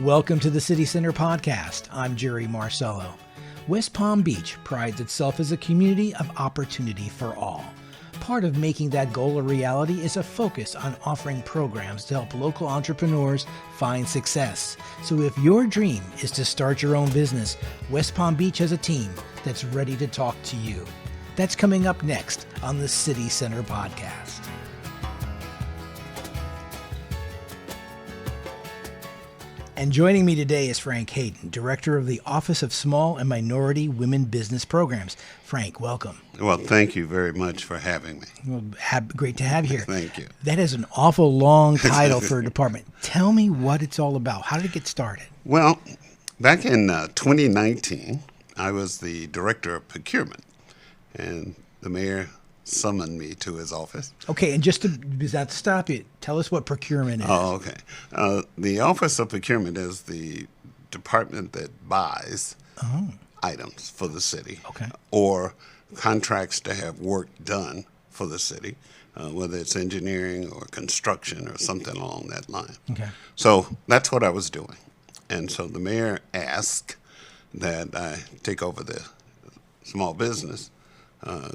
Welcome to the City Center Podcast. I'm Jerry Marcello. West Palm Beach prides itself as a community of opportunity for all. Part of making that goal a reality is a focus on offering programs to help local entrepreneurs find success. So if your dream is to start your own business, West Palm Beach has a team that's ready to talk to you. That's coming up next on the City Center Podcast. And joining me today is Frank Hayden, Director of the Office of Small and Minority Women Business Programs. Frank, welcome. Well, thank you very much for having me. Well, great to have you here. Thank you. That is an awful long title for a department. Tell me what it's all about. How did it get started? Well, back in 2019, I was the Director of Procurement, and the mayor summoned me to his office. Okay, and just to stop you, tell us what procurement is. Oh, okay. The Office of Procurement is the department that buys items for the city, or contracts to have work done for the city, whether it's engineering or construction or something along that line. Okay. So that's what I was doing. And so the mayor asked that I take over the small business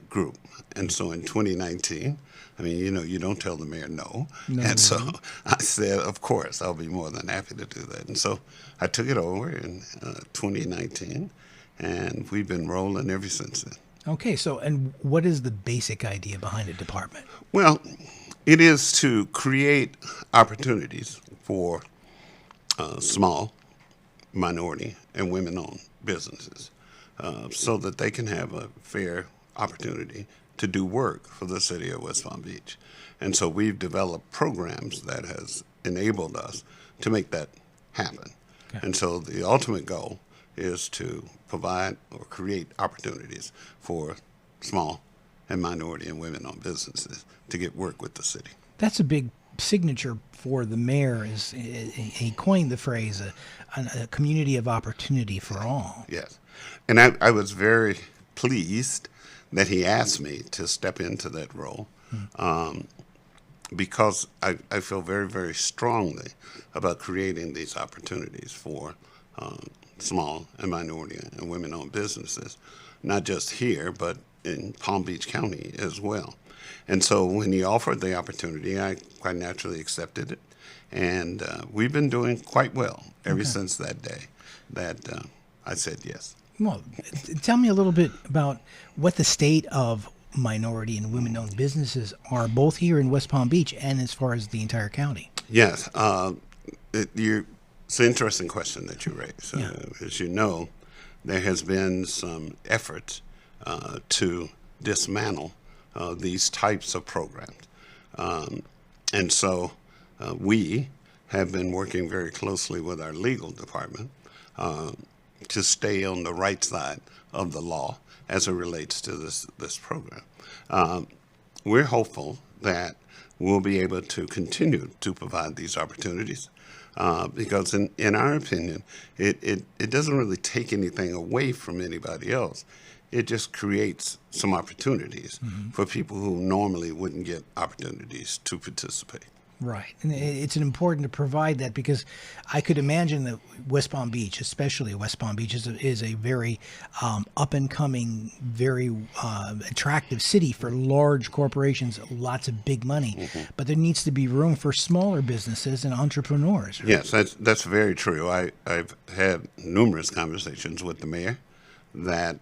group. And so in 2019, I mean, you don't tell the mayor no. And so I said, of course, I'll be more than happy to do that. And so I took it over in 2019, and we've been rolling ever since then. Okay, so and what is the basic idea behind the department? Well, it is to create opportunities for small, minority, and women-owned businesses so that they can have a fair opportunity to do work for the city of West Palm Beach. And so we've developed programs that has enabled us to make that happen. Okay. And so the ultimate goal is to provide or create opportunities for small and minority and women-owned businesses to get work with the city. That's a big signature for the mayor. Is he coined the phrase a community of opportunity for all. Yes. And I was very pleased that he asked me to step into that role because I feel very, very strongly about creating these opportunities for small and minority and women-owned businesses, not just here, but in Palm Beach County as well. And so when he offered the opportunity, I quite naturally accepted it. And we've been doing quite well ever since that day that I said yes. Well, tell me a little bit about what the state of minority and women-owned businesses are, both here in West Palm Beach and as far as the entire county. Yes. It's an interesting question that you raised. As you know, there has been some efforts to dismantle these types of programs. And so we have been working very closely with our legal department to stay on the right side of the law as it relates to this program. We're hopeful that we'll be able to continue to provide these opportunities because in our opinion, it doesn't really take anything away from anybody else. It just creates some opportunities for people who normally wouldn't get opportunities to participate. Right. And it's important to provide that because I could imagine that West Palm Beach, especially West Palm Beach, is a very up-and-coming, very attractive city for large corporations, lots of big money. But there needs to be room for smaller businesses and entrepreneurs. Right? Yes, that's very true. I've had numerous conversations with the mayor that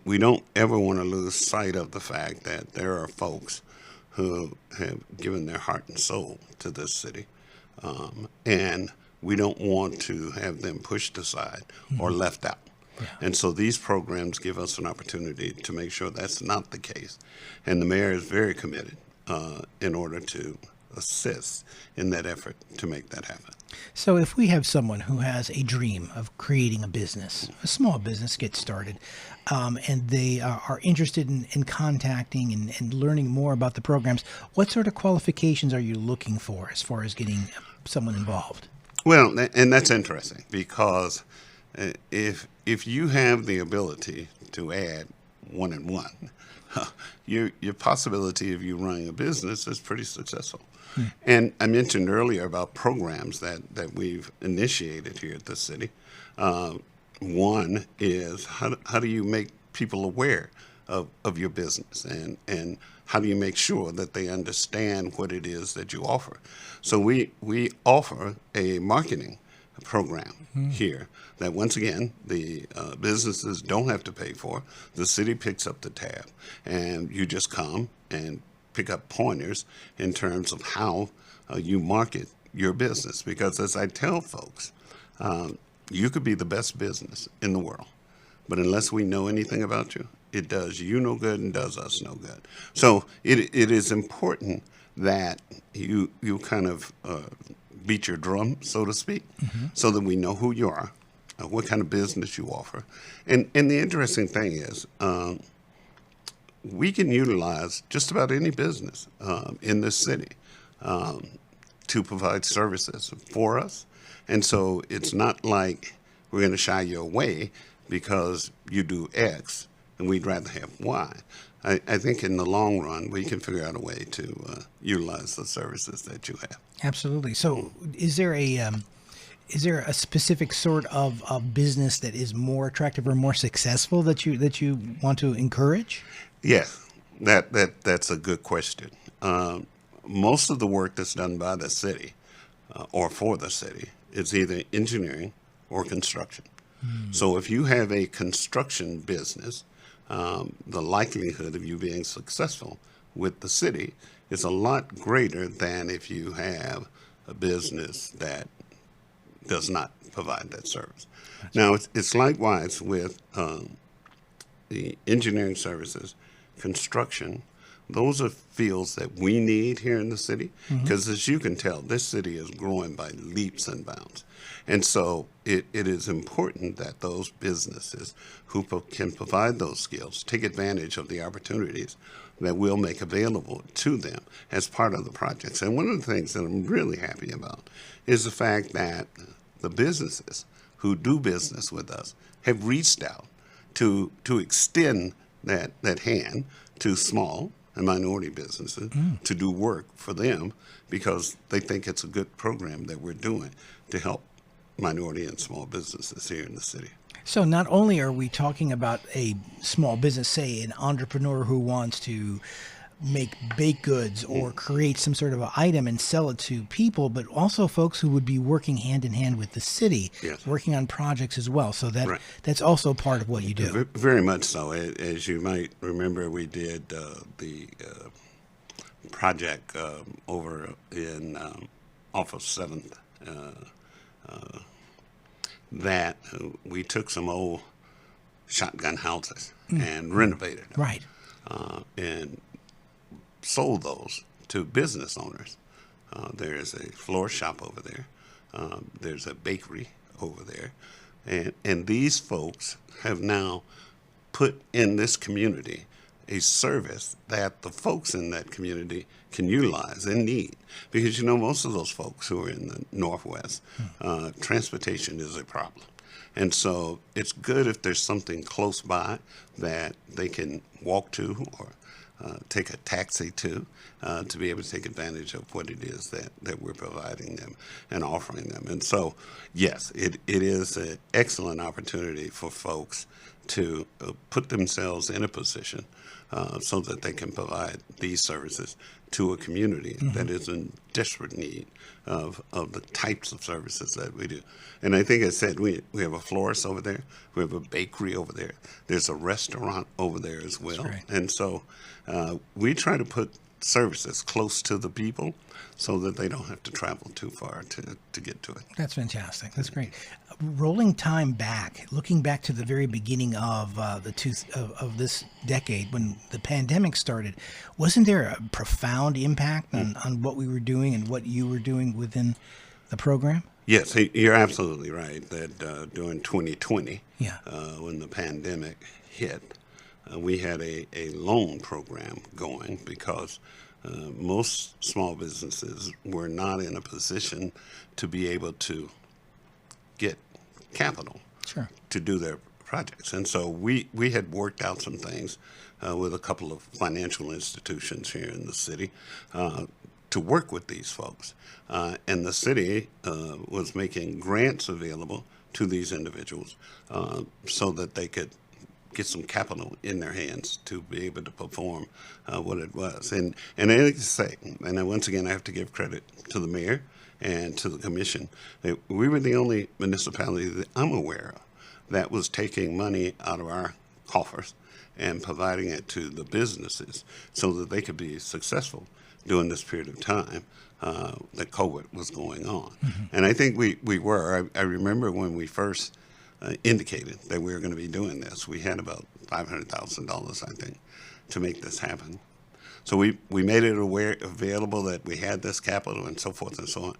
we don't ever want to lose sight of the fact that there are folks who have given their heart and soul to this city. And we don't want to have them pushed aside or left out. Yeah. And so these programs give us an opportunity to make sure that's not the case. And the mayor is very committed in order to assist in that effort to make that happen. So if we have someone who has a dream of creating a business, a small business gets started, and they are interested in contacting and learning more about the programs, what sort of qualifications are you looking for as far as getting someone involved? Well, and that's interesting because if you have the ability to add 1 and 1, your possibility of you running a business is pretty successful. And I mentioned earlier about programs that we've initiated here at the city. One is how do you make people aware of your business, and how do you make sure that they understand what it is that you offer? So we offer a marketing program here that, once again, the businesses don't have to pay for. The city picks up the tab, and you just come and pick up pointers in terms of how you market your business. Because as I tell folks, you could be the best business in the world, but unless we know anything about you, it does you no good and does us no good. So it is important that you kind of beat your drum, so to speak, so that we know who you are, what kind of business you offer. And the interesting thing is, we can utilize just about any business in this city to provide services for us. And so it's not like we're going to shy you away because you do X and we'd rather have Y. I think in the long run, we can figure out a way to utilize the services that you have. Absolutely. So is there a specific sort of business that is more attractive or more successful that you want to encourage? Yes, that's a good question. Most of the work that's done by the city or for the city is either engineering or construction. So if you have a construction business, the likelihood of you being successful with the city is a lot greater than if you have a business that does not provide that service. Now, it's likewise with the engineering services, construction. Those are fields that we need here in the city because, as you can tell, this city is growing by leaps and bounds. And so it is important that those businesses who can provide those skills take advantage of the opportunities that we'll make available to them as part of the projects. And one of the things that I'm really happy about is the fact that the businesses who do business with us have reached out to extend that hand to small and minority businesses to do work for them because they think it's a good program that we're doing to help minority and small businesses here in the city. So not only are we talking about a small business, say an entrepreneur who wants to make baked goods or create some sort of an item and sell it to people, but also folks who would be working hand in hand with the city, working on projects as well. So that's also part of what you do. Very much so. As you might remember, we did the project over in off of 7th that we took some old shotgun houses and renovated them. Right. And sold those to business owners. There's a floor shop over there. There's a bakery over there. And these folks have now put in this community a service that the folks in that community can utilize and need. Because, most of those folks who are in the Northwest, transportation is a problem. And so it's good if there's something close by that they can walk to or take a taxi to be able to take advantage of what it is that we're providing them and offering them. And so, yes, it is an excellent opportunity for folks to put themselves in a position so that they can provide these services to a community that is in desperate need of the types of services that we do. And I think I said we have a florist over there. We have a bakery over there. There's a restaurant over there as well. That's right. And so we try to put services close to the people so that they don't have to travel too far to get to it. That's fantastic. That's great. Rolling time back, looking back to the very beginning of of this decade when the pandemic started, wasn't there a profound impact on what we were doing and what you were doing within the program? Yes, you're absolutely right that during 2020, when the pandemic hit, we had a loan program going because most small businesses were not in a position to be able to get capital to do their projects. And so we had worked out some things with a couple of financial institutions here in the city to work with these folks. And the city was making grants available to these individuals so that they could get some capital in their hands to be able to perform what it was. And I like to say, and then once again, I have to give credit to the mayor and to the commission, that we were the only municipality that I'm aware of that was taking money out of our coffers and providing it to the businesses so that they could be successful during this period of time that COVID was going on. Mm-hmm. And I think we were. I remember when we first indicated that we were going to be doing this, we had about $500,000, I think, to make this happen. So we made it available that we had this capital and so forth and so on.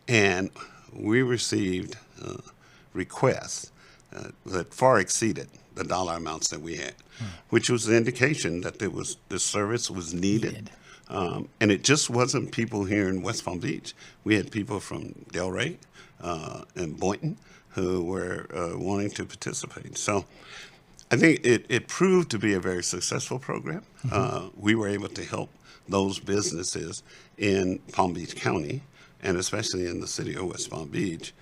And we received requests that far exceeded the dollar amounts that we had, which was an indication that the service was needed. And it just wasn't people here in West Palm Beach. We had people from Delray and Boynton who were wanting to participate. So I think it proved to be a very successful program. Mm-hmm. We were able to help those businesses in Palm Beach County, and especially in the city of West Palm Beach,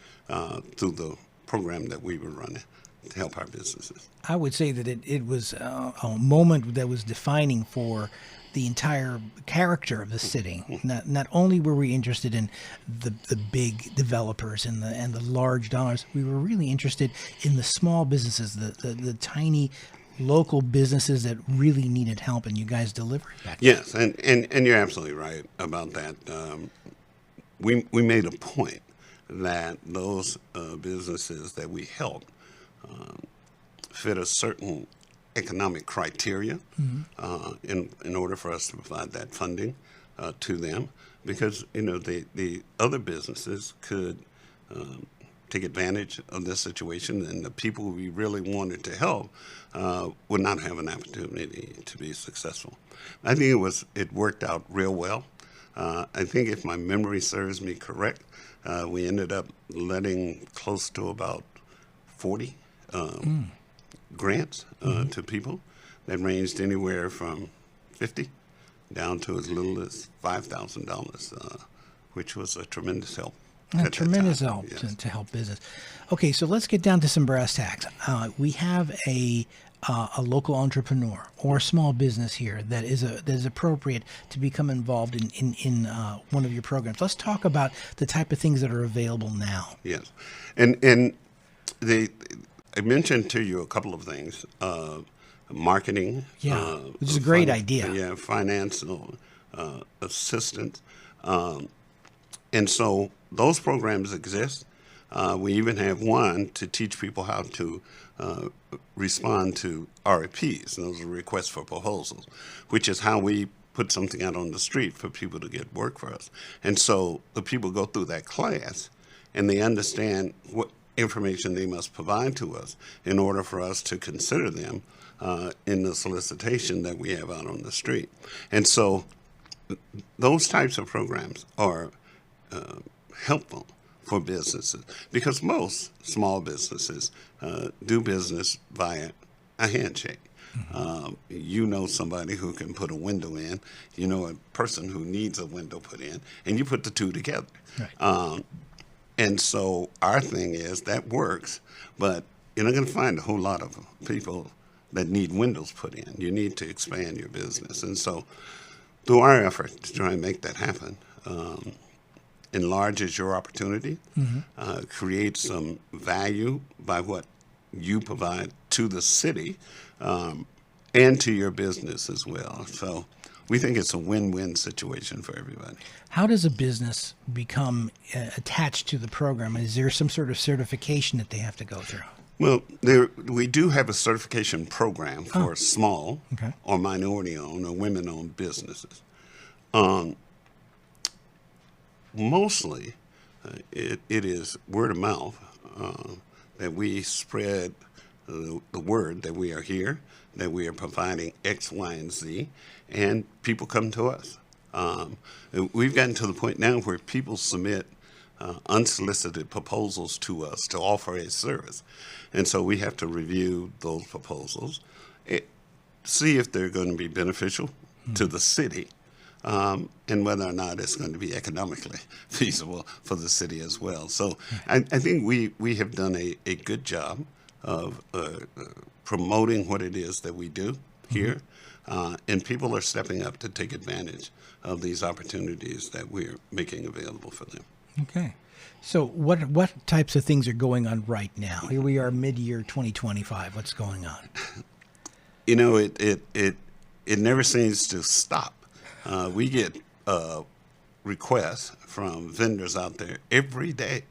through the program that we were running to help our businesses. I would say that it was a moment that was defining for the entire character of the city. Not only were we interested in the big developers and the large dollars, we were really interested in the small businesses, the tiny local businesses that really needed help, and you guys delivered that. Yes, and you're absolutely right about that. We made a point that those businesses that we helped fit a certain economic criteria in order for us to provide that funding to them, because the other businesses could take advantage of this situation, and the people we really wanted to help would not have an opportunity to be successful. I think it worked out real well. I think if my memory serves me correct, we ended up letting close to about 40 grants to people that ranged anywhere from $50 down to as little as $5,000, which was a tremendous help. A tremendous help, yes. to help business. Okay, so let's get down to some brass tacks. We have a local entrepreneur or a small business here that is appropriate to become involved in one of your programs. Let's talk about the type of things that are available now. Yes, and I mentioned to you a couple of things: marketing, which is a great idea. Yeah, financial assistance, and so those programs exist. We even have one to teach people how to respond to RFPs. Those are requests for proposals, which is how we put something out on the street for people to get work for us. And so the people go through that class and they understand what information they must provide to us in order for us to consider them in the solicitation that we have out on the street. And so those types of programs are helpful for businesses, because most small businesses do business via a handshake. You know somebody who can put a window in, you know a person who needs a window put in, and you put the two together. Right. And so our thing is that works, but you're not going to find a whole lot of people that need windows put in. You need to expand your business. And so through our effort to try and make that happen, enlarges your opportunity, create some value by what you provide to the city and to your business as well. So we think it's a win-win situation for everybody. How does a business become attached to the program? Is there some sort of certification that they have to go through? Well, we do have a certification program for small or minority-owned or women-owned businesses. Mostly, it is word of mouth that we spread the word that we are here, that we are providing X, Y, and Z, and people come to us. We've gotten to the point now where people submit unsolicited proposals to us to offer a service. And so we have to review those proposals, see if they're going to be beneficial to the city, and whether or not it's going to be economically feasible for the city as well. So I think we have done a good job of promoting what it is that we do here, and people are stepping up to take advantage of these opportunities that we're making available for them. Okay. So what types of things are going on right now? Here we are mid-year 2025. What's going on? You know, it never seems to stop. We get requests from vendors out there every day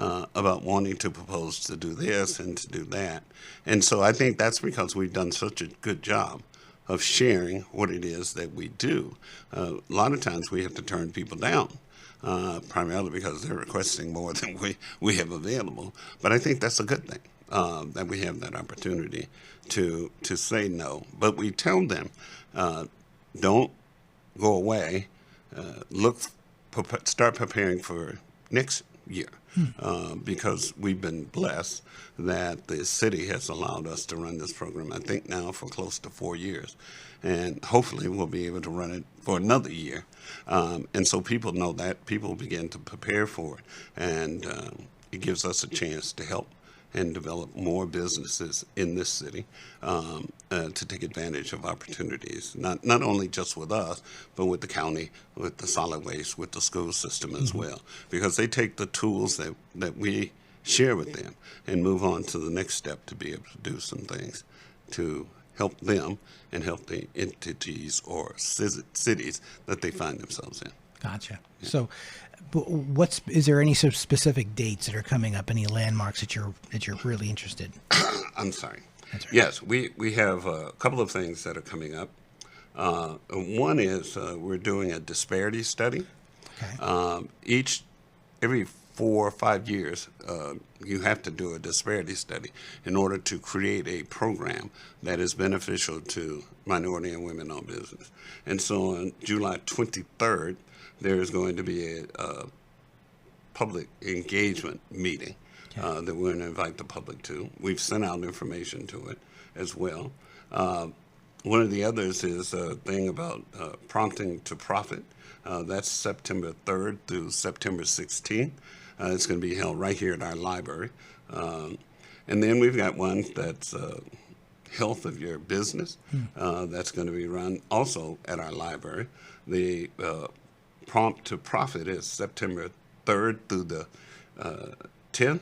about wanting to propose to do this and to do that. And so I think that's because we've done such a good job of sharing what it is that we do. A lot of times we have to turn people down, primarily because they're requesting more than we have available. But I think that's a good thing, that we have that opportunity to say no. But we tell them, don't go away, start preparing for next year. Because we've been blessed that the city has allowed us to run this program, I think now for close to 4 years. And hopefully we'll be able to run it for another year. And so people know that, people begin to prepare for it. And it gives us a chance to help and develop more businesses in this city to take advantage of opportunities, not only just with us, but with the county, with the solid waste, with the school system as well, because they take the tools that we share with them and move on to the next step to be able to do some things to help them and help the entities or cities that they find themselves in. Gotcha. Yeah. So, is there any sort of specific dates that are coming up? Any landmarks that you're really interested in? I'm sorry. That's right. Yes, we have a couple of things that are coming up. One is we're doing a disparity study. Okay. Every 4 or 5 years, you have to do a disparity study in order to create a program that is beneficial to minority and women-owned business. And so on July 23rd, there is going to be a public engagement meeting that we're going to invite the public to. We've sent out information to it as well. One of the others is a thing about prompting to profit. That's September 3rd through September 16th. It's going to be held right here at our library. And then we've got one that's health of your business. That's going to be run also at our library. The Prompt to Profit is September 3rd through the 10th,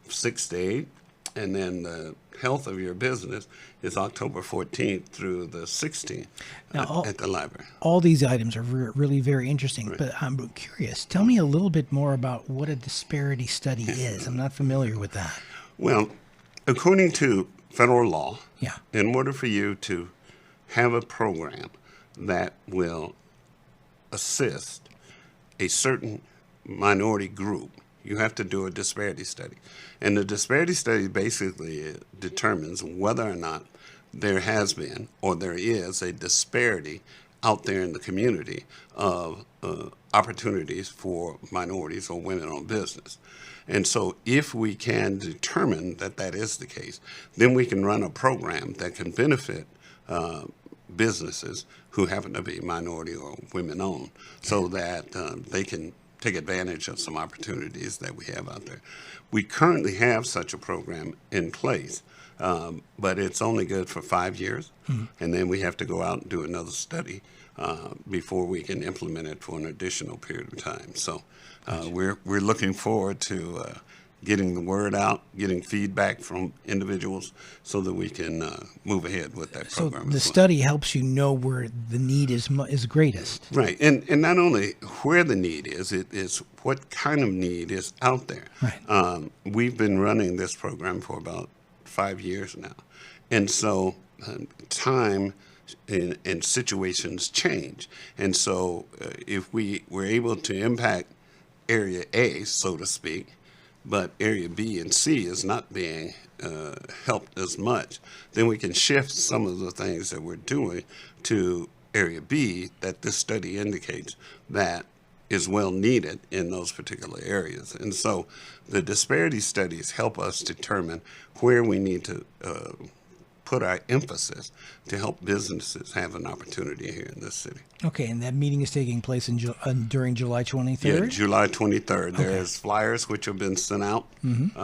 6 to 8. And then the Health of Your Business is October 14th through the 16th at the library. All these items are really very interesting, right. But I'm curious. Tell me a little bit more about what a disparity study is. I'm not familiar with that. Well, according to federal law, in order for you to have a program that will assist a certain minority group, you have to do a disparity study. And the disparity study basically determines whether or not there has been or there is a disparity out there in the community of opportunities for minorities or women-owned business. And so if we can determine that that is the case, then we can run a program that can benefit businesses who happen to be minority or women-owned so that they can take advantage of some opportunities that we have out there. We currently have such a program in place, but it's only good for 5 years, and then we have to go out and do another study before we can implement it for an additional period of time. So we're looking forward to getting the word out, getting feedback from individuals so that we can move ahead with that program. So the study helps you know where the need is greatest. Right. And not only where the need is, it is what kind of need is out there. Right. We've been running this program for about 5 years now. And so time and situations change. And so if we were able to impact area A, so to speak, but area B and C is not being helped as much, then we can shift some of the things that we're doing to area B that this study indicates that is well needed in those particular areas. And so the disparity studies help us determine where we need to put our emphasis to help businesses have an opportunity here in this city. Okay, and that meeting is taking place during July 23rd? Yeah, July 23rd. Okay. There's flyers which have been sent out, and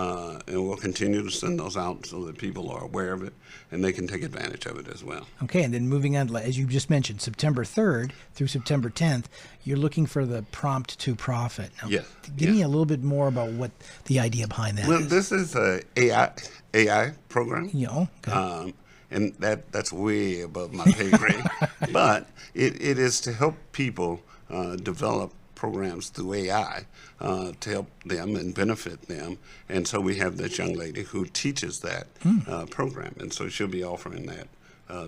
we'll continue to send those out so that people are aware of it and they can take advantage of it as well. Okay, and then moving on, as you just mentioned, September 3rd through September 10th, you're looking for the Prompt to Profit. Now, yes. Give me a little bit more about what the idea behind that is. Well, this is a AI program. Yeah, okay. And that's way above my pay grade. But it is to help people develop programs through AI to help them and benefit them. And so we have this young lady who teaches that program. And so she'll be offering that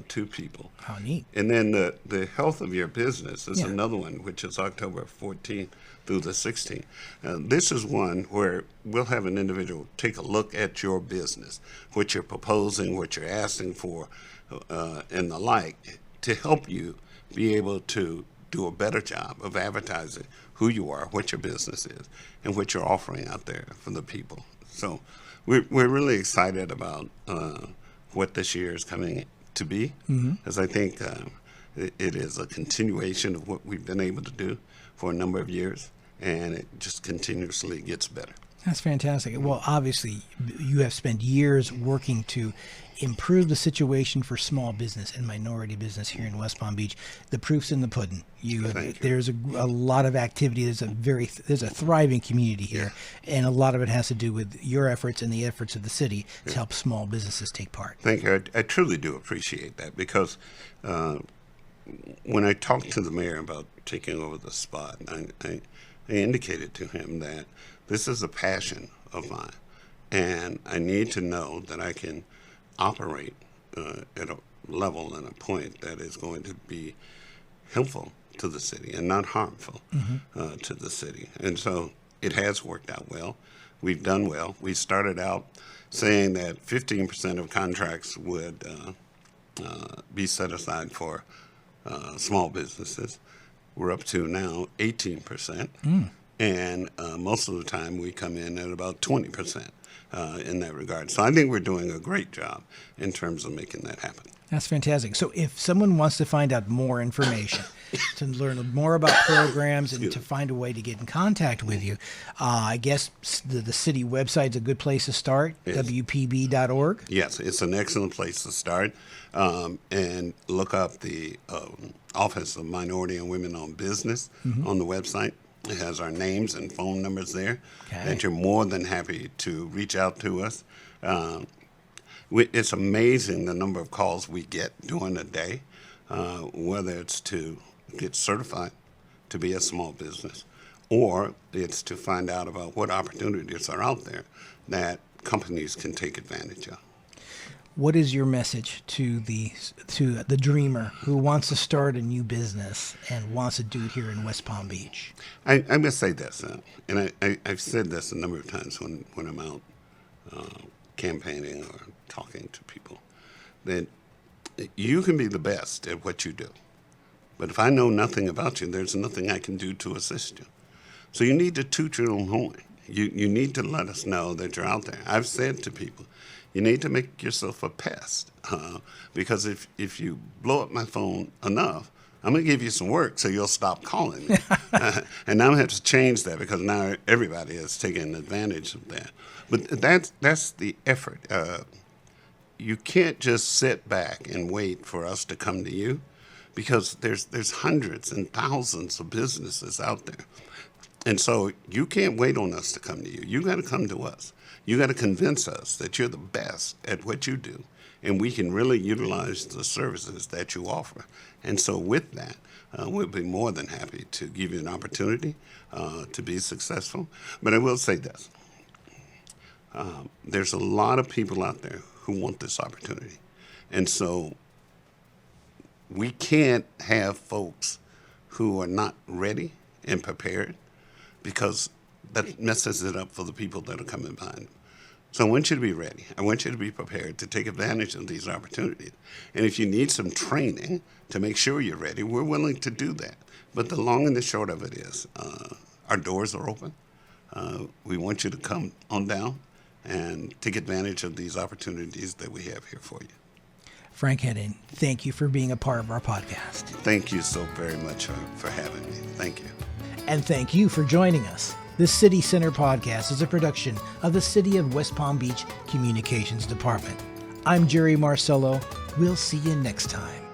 to people. How neat. And then the health of your business is another one, which is October 14th through the 16th. This is one where we'll have an individual take a look at your business, what you're proposing, what you're asking for, and the like, to help you be able to do a better job of advertising who you are, what your business is, and what you're offering out there for the people. So we're really excited about what this year is coming to be, as I think it is a continuation of what we've been able to do for a number of years, and it just continuously gets better. That's fantastic. Well, obviously, you have spent years working to improve the situation for small business and minority business here in West Palm Beach. The proof's in the pudding. There's a lot of activity. There's a thriving community here, and a lot of it has to do with your efforts and the efforts of the city to help small businesses take part. Thank you. I truly do appreciate that, because when I talked to the mayor about taking over the spot, I indicated to him that this is a passion of mine, and I need to know that I can operate at a level and a point that is going to be helpful to the city and not harmful to the city. And so it has worked out well. We've done well. We started out saying that 15% of contracts would be set aside for small businesses. We're up to now 18%. And most of the time we come in at about 20% in that regard. So I think we're doing a great job in terms of making that happen. That's fantastic. So if someone wants to find out more information, to learn more about programs and to find a way to get in contact with you, I guess the city website is a good place to start, WPB.org? Yes, it's an excellent place to start. And look up the Office of Minority and Women-Owned Business on the website. It has our names and phone numbers there, that you're more than happy to reach out to us. It's amazing the number of calls we get during the day, whether it's to get certified to be a small business, or it's to find out about what opportunities are out there that companies can take advantage of. What is your message to the dreamer who wants to start a new business and wants to do it here in West Palm Beach? I'm going to say this, and I've said this a number of times when I'm out campaigning or talking to people, that you can be the best at what you do. But if I know nothing about you, there's nothing I can do to assist you. So you need to toot your own horn. You need to let us know that you're out there. I've said to people, you need to make yourself a pest, because if you blow up my phone enough, I'm going to give you some work so you'll stop calling me. And now I have to change that, because now everybody is taking advantage of that. But that's the effort. You can't just sit back and wait for us to come to you, because there's hundreds and thousands of businesses out there. And so you can't wait on us to come to you. You got to come to us. You got to convince us that you're the best at what you do, and we can really utilize the services that you offer. And so with that, we'll be more than happy to give you an opportunity to be successful. But I will say this. There's a lot of people out there who want this opportunity. And so we can't have folks who are not ready and prepared, because that messes it up for the people that are coming behind them. So I want you to be ready. I want you to be prepared to take advantage of these opportunities. And if you need some training to make sure you're ready, we're willing to do that. But the long and the short of it is, our doors are open. We want you to come on down and take advantage of these opportunities that we have here for you. Frank Henning, thank you for being a part of our podcast. Thank you so very much for having me. Thank you. And thank you for joining us. The City Center Podcast is a production of the City of West Palm Beach Communications Department. I'm Jerry Marcello. We'll see you next time.